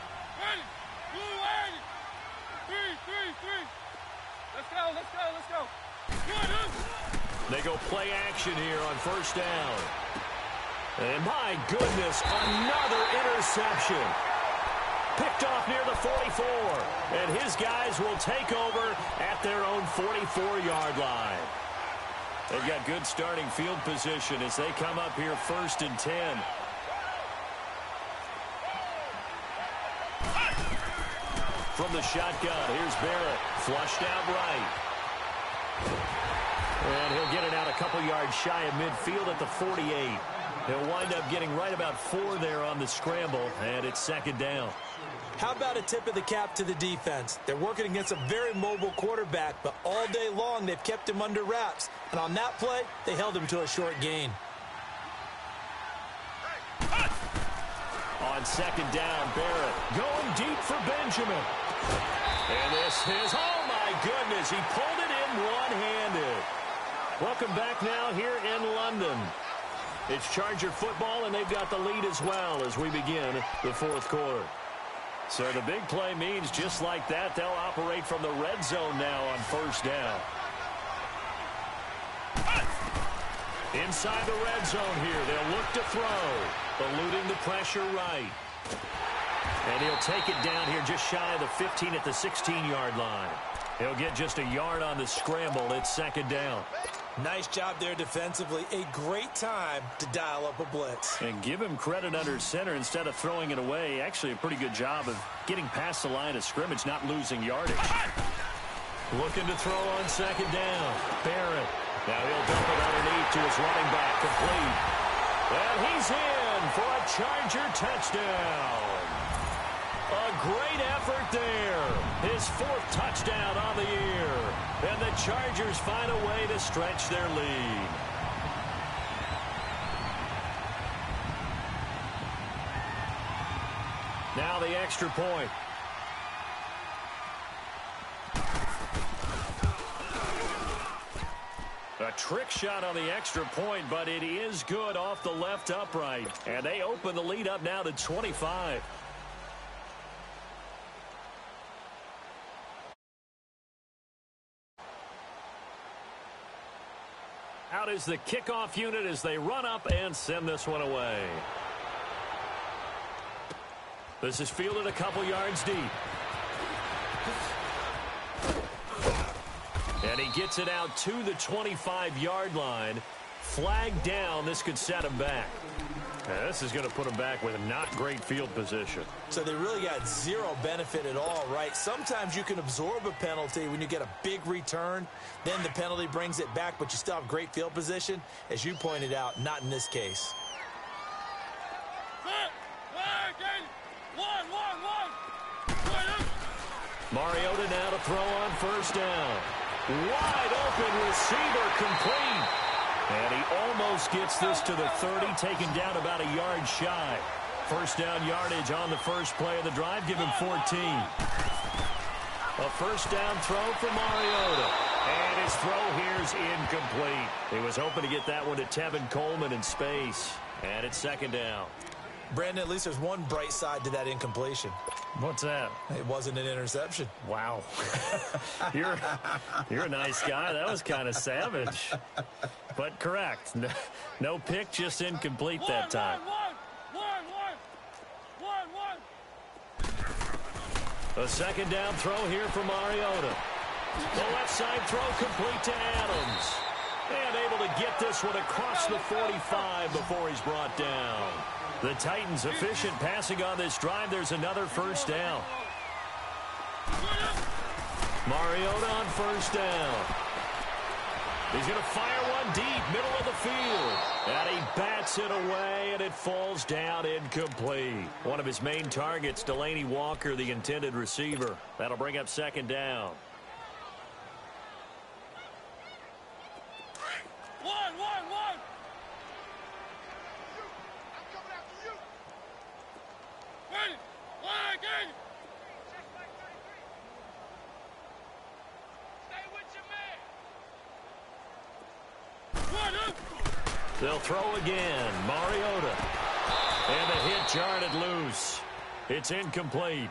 Let's go. They go play action here on 1st down. And my goodness, another interception. Picked off near the 44. And his guys will take over at their own 44-yard line. They've got good starting field position as they come up here 1st and 10. From the shotgun, here's Barrett. Flushed out right. And he'll get it out a couple yards shy of midfield at the 48. He'll wind up getting right about 4 there on the scramble, and it's 2nd down. How about a tip of the cap to the defense? They're working against a very mobile quarterback, but all day long they've kept him under wraps. And on that play, they held him to a short gain. On 2nd down, Barrett going deep for Benjamin. And this is, oh my goodness, he pulled it in one-handed. Welcome back now here in London. It's Charger football, and they've got the lead as well as we begin the 4th quarter. So the big play means just like that, they'll operate from the red zone now on 1st down. Inside the red zone here, they'll look to throw, eluding the pressure right. And he'll take it down here just shy of the 15 at the 16-yard line. He'll get just a yard on the scramble. It's 2nd down. Nice job there defensively. A great time to dial up a blitz. And give him credit under center instead of throwing it away. Actually a pretty good job of getting past the line of scrimmage, not losing yardage. Looking to throw on 2nd down. Barrett. Now he'll dump it underneath to his running back, complete. And he's in for a Charger touchdown. A great effort there. His 4th touchdown on the year. And the Chargers find a way to stretch their lead. Now the extra point. A trick shot on the extra point, but it is good off the left upright. And they open the lead up now to 25. Out is the kickoff unit as they run up and send this one away. This is fielded a couple yards deep. And he gets it out to the 25-yard line. Flag down. This could set him back. Now, this is going to put him back with not great field position. So they really got zero benefit at all, right? Sometimes you can absorb a penalty when you get a big return. Then the penalty brings it back, but you still have great field position. As you pointed out, not in this case. Mariota now to throw on first down. Wide open receiver complete. And he almost gets this to the 30, taken down about a yard shy. First down yardage on the first play of the drive. Give him 14. A first down throw for Mariota. And his throw here's incomplete. He was hoping to get that one to Tevin Coleman in space. And it's second down. Brandon, at least there's one bright side to that incompletion. What's that? It wasn't an interception. Wow. You're a nice guy. That was kind of savage. But correct. No pick, just incomplete that time. A second down throw here for Mariota. The left side throw complete to Adams. And able to get this one across the 45 before he's brought down. The Titans efficient passing on this drive. There's another first down. Mariota on first down. He's going to fire one deep, middle of the field. And he bats it away, and it falls down incomplete. One of his main targets, Delaney Walker, the intended receiver. That'll bring up second down. They'll throw again. Mariota. And the hit jarred it loose. It's incomplete.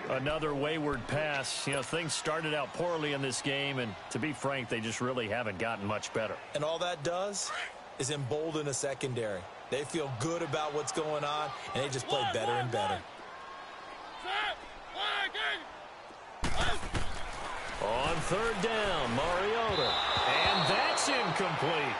Another wayward pass. You know, things started out poorly in this game, and to be frank, they just really haven't gotten much better. And all that does is embolden a secondary. They feel good about what's going on, and they just play better and better. On third down, Mariota. And that's incomplete.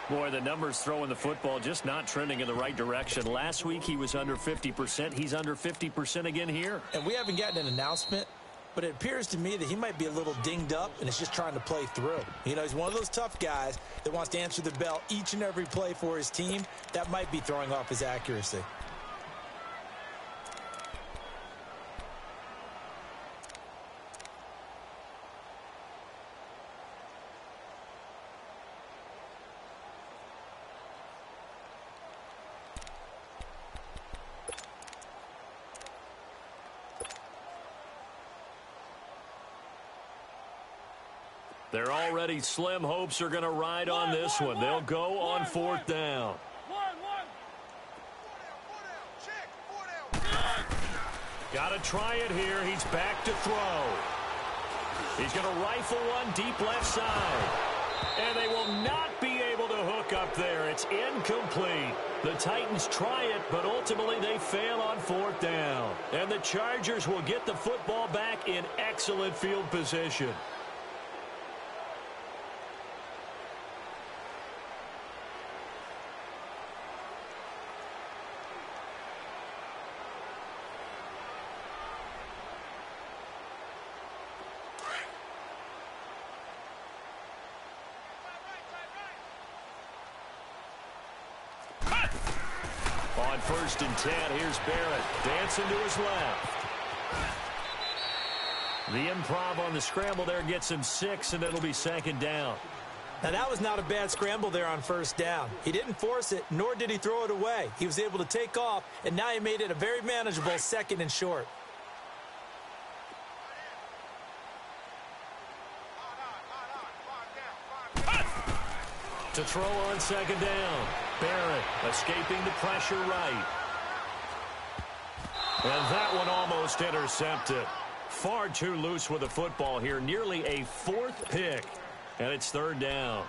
Boy, the numbers throwing the football just not trending in the right direction. Last week he was under 50%. He's under 50% again here. And we haven't gotten an announcement, but it appears to me that he might be a little dinged up and is just trying to play through. You know, he's one of those tough guys that wants to answer the bell each and every play for his team. That might be throwing off his accuracy. Their already slim hopes are going to ride on this one. They'll go on fourth down. Got to try it here. He's back to throw. He's going to rifle one deep left side. And they will not be able to hook up there. It's incomplete. The Titans try it, but ultimately they fail on fourth down. And the Chargers will get the football back in excellent field position. On first and 10, here's Barrett dancing to his left. The improv on the scramble there gets him 6, and it'll be second down. Now, that was not a bad scramble there on first down. He didn't force it, nor did he throw it away. He was able to take off, and now he made it a very manageable second and short. To throw on second down. Barrett escaping the pressure right. And that one almost intercepted. Far too loose with the football here. Nearly a fourth pick. And it's third down.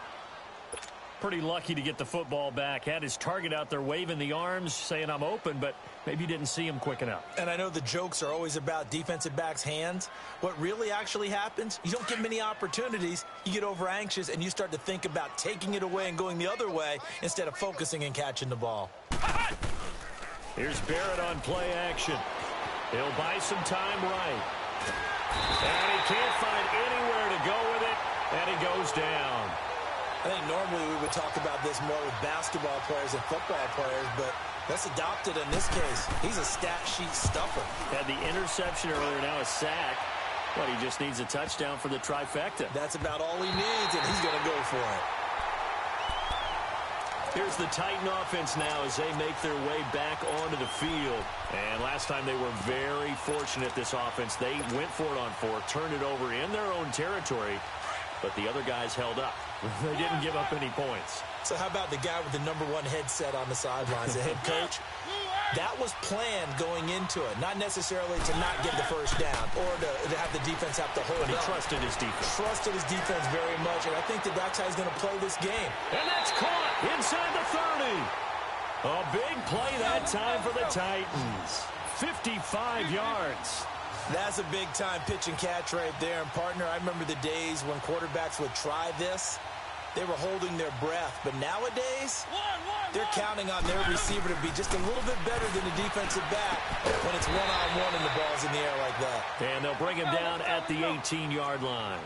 Pretty lucky to get the football back. Had his target out there waving the arms, saying I'm open, but maybe didn't see him quick enough. And I know the jokes are always about defensive backs' hands. What really actually happens, you don't get many opportunities, you get over anxious, and you start to think about taking it away and going the other way instead of focusing and catching the ball. Here's Barrett on play action. He'll buy some time right. And he can't find anywhere to go with it, and he goes down. I think normally we would talk about this more with basketball players and football players, but that's adopted in this case. He's a stat sheet stuffer. Had the interception earlier, now a sack. But he just needs a touchdown for the trifecta. That's about all he needs, and he's going to go for it. Here's the Titan offense now as they make their way back onto the field. And last time they were very fortunate, this offense. They went for it on fourth, turned it over in their own territory, but the other guys held up. They didn't give up any points. So how about the guy with the #1 headset on the sidelines, the head coach? That was planned going into it, not necessarily to not get the first down or to have the defense have to hold But he up. trusted his defense. Trusted his defense very much, and I think that's how he's going to play this game. And that's caught inside the 30. A big play that time for the Titans. 55 yards. That's a big-time pitch and catch right there. And, partner, I remember the days when quarterbacks would try this. They were holding their breath. But nowadays, they're counting on their receiver to be just a little bit better than the defensive back when it's one-on-one and the ball's in the air like that. And they'll bring him down at the 18-yard line.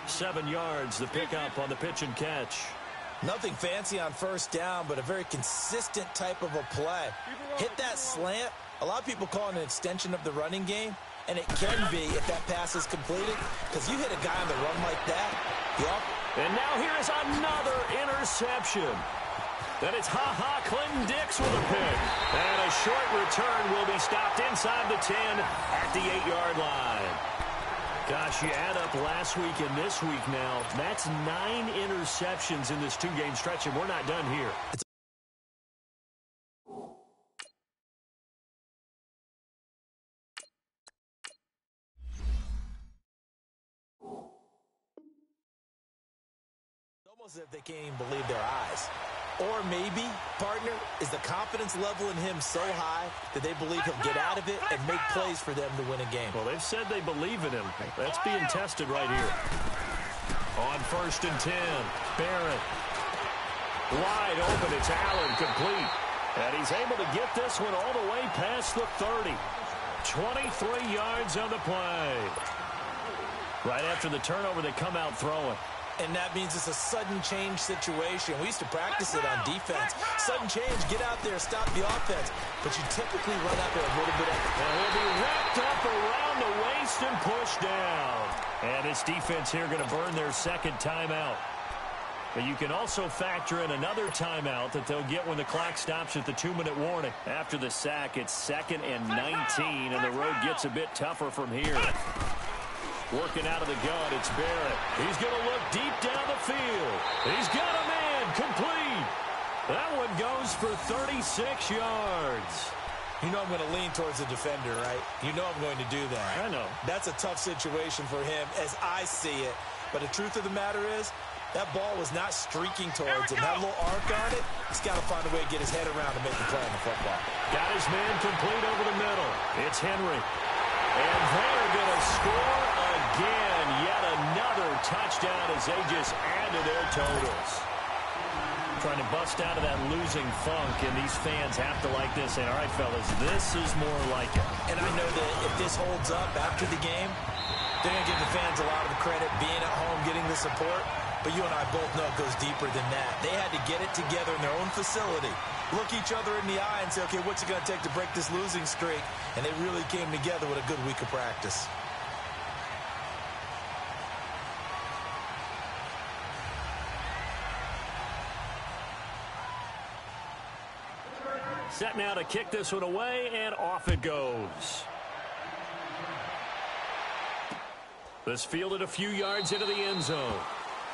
7 yards, the pickup on the pitch and catch. Nothing fancy on first down, but a very consistent type of a play. Hit that slant. A lot of people call it an extension of the running game. And it can be if that pass is completed, because you hit a guy on the run like that. And now here is another interception. Then it's Clinton Dix with a pick. And a short return will be stopped inside the 10 at the 8-yard line. Gosh, you add up last week and this week now. That's 9 interceptions in this 2-game stretch, and we're not done here. Almost as if they can't even believe their eyes. Or maybe, partner, is the confidence level in him so high that they believe he'll get out of it and make plays for them to win a game. Well, they've said they believe in him. That's being tested right here. On 1st and 10, Barrett. Wide open, it's Allen, complete. And he's able to get this one all the way past the 30. 23 yards on the play. Right after the turnover, they come out throwing. And that means it's a sudden change situation. We used to practice it on defense. Sudden change, get out there, stop the offense. But you typically run out there a little bit. And he'll be wrapped up around the waist and pushed down. And this defense here going to burn their second timeout. But you can also factor in another timeout that they'll get when the clock stops at the 2-minute warning. After the sack, it's 2nd and 19, and the road gets a bit tougher from here. Working out of the gun, it's Barrett. He's going to look deep down the field. He's got a man, complete. That one goes for 36 yards. You know I'm going to lean towards the defender, right? You know I'm going to do that. I know. That's a tough situation for him as I see it. But the truth of the matter is, that ball was not streaking towards him. That little arc on it, he's got to find a way to get his head around and make the play on the football. Got his man complete over the middle. It's Henry. And they're going to score again. Yet another touchdown as they just add to their totals. Trying to bust out of that losing funk, and these fans have to like this. And all right, fellas, this is more like it. And I know that if this holds up after the game, they're going to give the fans a lot of credit being at home, getting the support. But you and I both know it goes deeper than that. They had to get it together in their own facility, look each other in the eye and say, okay, what's it going to take to break this losing streak? And they really came together with a good week of practice. Set now to kick this one away, and off it goes. This fielded a few yards into the end zone.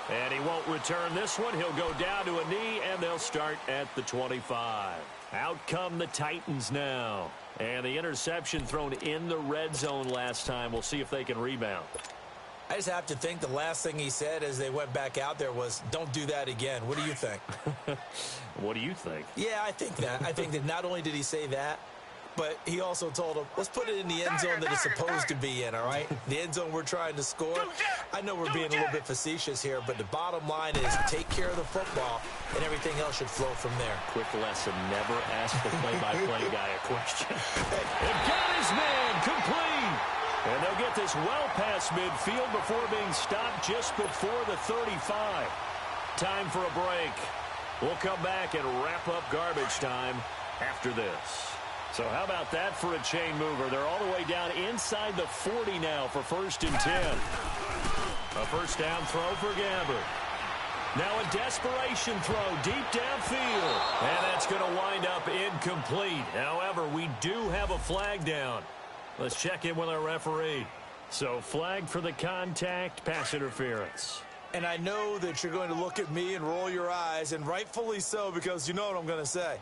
And he won't return this one. He'll go down to a knee, and they'll start at the 25. Out come the Titans now. And the interception thrown in the red zone last time. We'll see if they can rebound. I just have to think the last thing he said as they went back out there was, don't do that again. What do you think? What do you think? Yeah, I think that. I think that not only did he say that, but he also told him, let's put it in the end zone that it's supposed to be in, all right? The end zone we're trying to score. I know we're being a little bit facetious here, but the bottom line is take care of the football, and everything else should flow from there. Quick lesson, never ask the play-by-play guy a question. And got his man complete. And they'll get this well past midfield before being stopped just before the 35. Time for a break. We'll come back and wrap up garbage time after this. So how about that for a chain mover? They're all the way down inside the 40 now for 1st and 10. A first down throw for Gabbert. Now a desperation throw deep downfield. And that's going to wind up incomplete. However, we do have a flag down. Let's check in with our referee. So flag for the contact, pass interference. And I know that you're going to look at me and roll your eyes, and rightfully so, because you know what I'm going to say.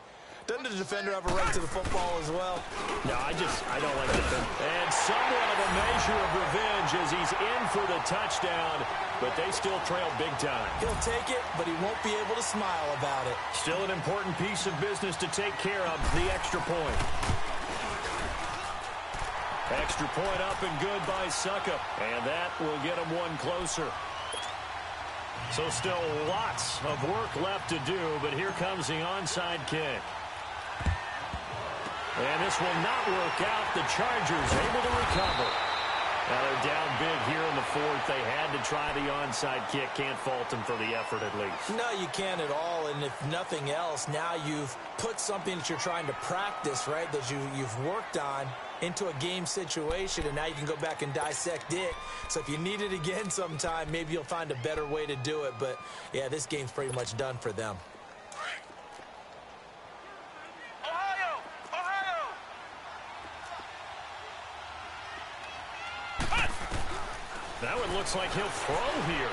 Doesn't the defender have a right to the football as well? No, I don't like defense. And somewhat of a measure of revenge as he's in for the touchdown, but they still trail big time. He'll take it, but he won't be able to smile about it. Still an important piece of business to take care of, the extra point. Extra point up and good by Suckup, and that will get him one closer. So still lots of work left to do, but here comes the onside kick. And this will not work out. The Chargers able to recover. Now they're down big here in the 4th. They had to try the onside kick. Can't fault them for the effort at least. No, you can't at all. And if nothing else, now you've put something that you're trying to practice, right, that you've worked on into a game situation, and now you can go back and dissect it. So if you need it again sometime, maybe you'll find a better way to do it. But, yeah, this game's pretty much done for them. That one looks like he'll throw here.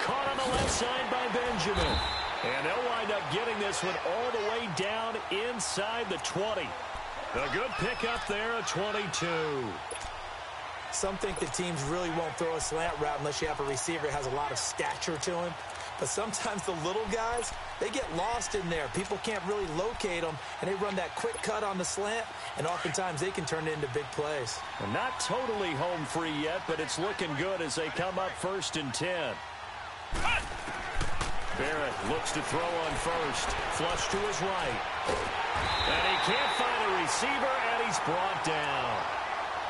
Caught on the left side by Benjamin. And they'll wind up getting this one all the way down inside the 20. A good pickup there, a 22. Some think the teams really won't throw a slant route unless you have a receiver that has a lot of stature to him. But sometimes the little guys, they get lost in there. People can't really locate them, and they run that quick cut on the slant, and oftentimes they can turn it into big plays. Well, not totally home free yet, but it's looking good as they come up 1st and 10. Barrett looks to throw on first. Flush to his right. And he can't find a receiver, and he's brought down.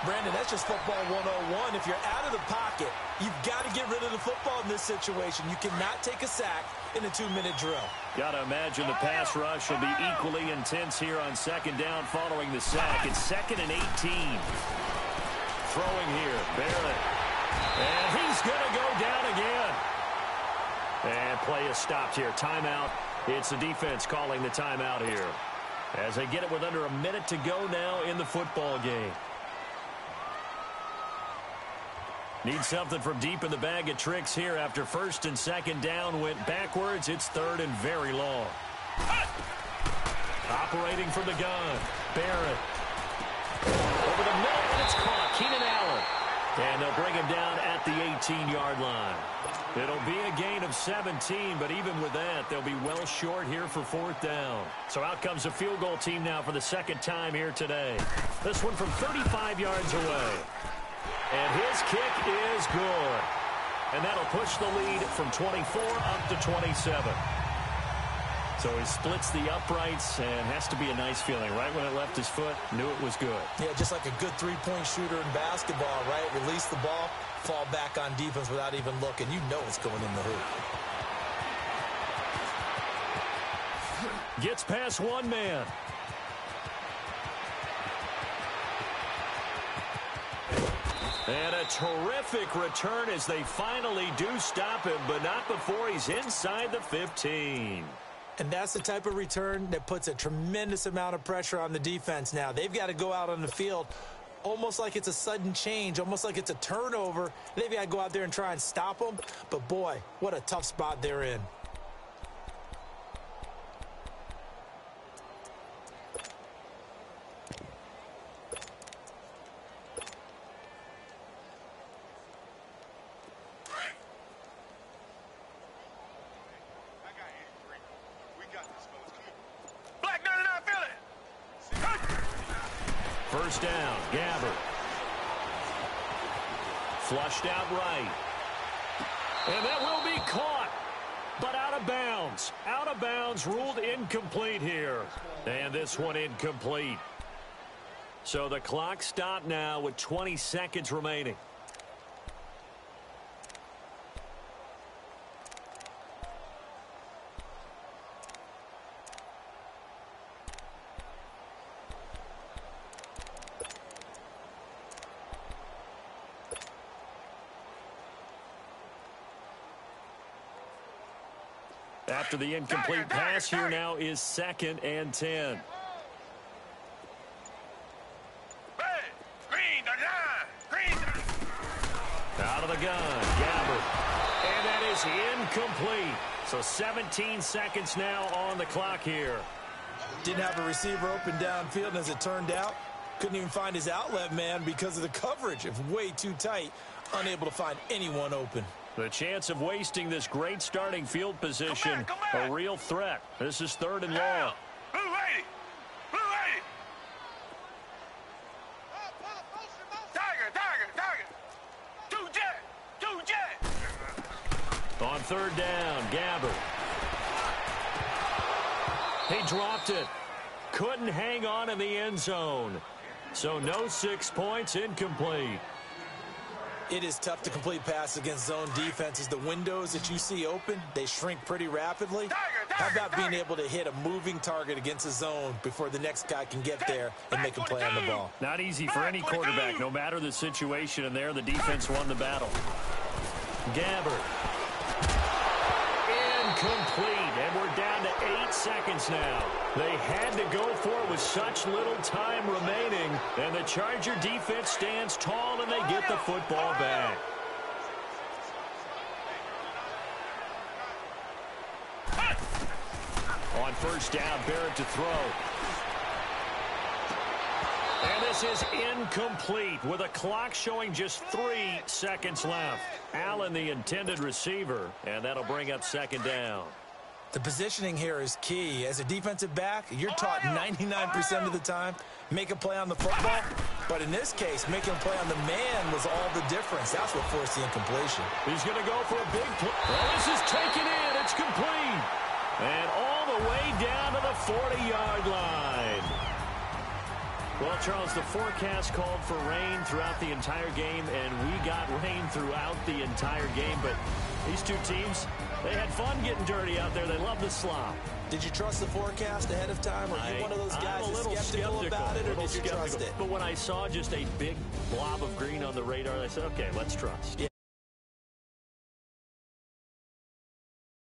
Brandon, that's just football 101. If you're out of the pocket, you've got to get rid of the football in this situation. You cannot take a sack in a 2-minute drill. Got to imagine the pass rush will be equally intense here on 2nd down following the sack. It's 2nd and 18. Throwing here, Barrett. And he's going to go down again. And play is stopped here. Timeout. It's the defense calling the timeout here. As they get it with under a minute to go now in the football game. Need something from deep in the bag of tricks here after 1st and 2nd down went backwards. It's 3rd and very long. Operating from the gun. Barrett. Over the middle, and it's caught. Keenan Allen. And they'll bring him down at the 18-yard line. It'll be a gain of 17, but even with that, they'll be well short here for 4th down. So out comes a field goal team now for the 2nd time here today. This one from 35 yards away. And his kick is good. And that'll push the lead from 24 up to 27. So he splits the uprights and has to be a nice feeling. Right when it left his foot, knew it was good. Yeah, just like a good three-point shooter in basketball, right? Release the ball, fall back on defense without even looking. You know it's going in the hoop. Gets past one man. And a terrific return as they finally do stop him, but not before he's inside the 15. And that's the type of return that puts a tremendous amount of pressure on the defense now. They've got to go out on the field almost like it's a sudden change, almost like it's a turnover. They've got to go out there and try and stop them. But, boy, what a tough spot they're in. First down, Gabbert. Flushed out right. And that will be caught, but out of bounds. Out of bounds, ruled incomplete here. And this one incomplete. So the clock stopped now with 20 seconds remaining. After the incomplete pass, here now is 2nd and 10. Out of the gun, Gabbert. And that is incomplete. So 17 seconds now on the clock here. Didn't have a receiver open downfield, and as it turned out, couldn't even find his outlet man because of the coverage. It was way too tight, unable to find anyone open. The chance of wasting this great starting field position, a real threat. This is 3rd and long. On 3rd down, Gabbert. He dropped it. Couldn't hang on in the end zone. So no 6 points, incomplete. It is tough to complete passes against zone defenses. The windows that you see open, they shrink pretty rapidly. How about being able to hit a moving target against a zone before the next guy can get there and make a play on the ball? Not easy for any quarterback, no matter the situation, and there the defense won the battle. Gabbert. Incomplete, and we're down to 8 seconds now. They had to go for it with such little time remaining, and the Charger defense stands tall, and they get the football back. On 1st down, Barrett to throw. And this is incomplete with a clock showing just 3 seconds left. Allen, the intended receiver, and that'll bring up 2nd down. The positioning here is key. As a defensive back, you're taught 99% of the time, make a play on the football. But in this case, making a play on the man was all the difference. That's what forced the incompletion. He's going to go for a big play. Well, this is taken in. It's complete. And all the way down to the 40-yard line. Well, Charles, the forecast called for rain throughout the entire game, and we got rain throughout the entire game. But these two teams, they had fun getting dirty out there. They love the slop. Did you trust the forecast ahead of time? Or are you one of those guys that's skeptical about it, or did you trust it? But when I saw just a big blob of green on the radar, I said, okay, let's trust. Yeah.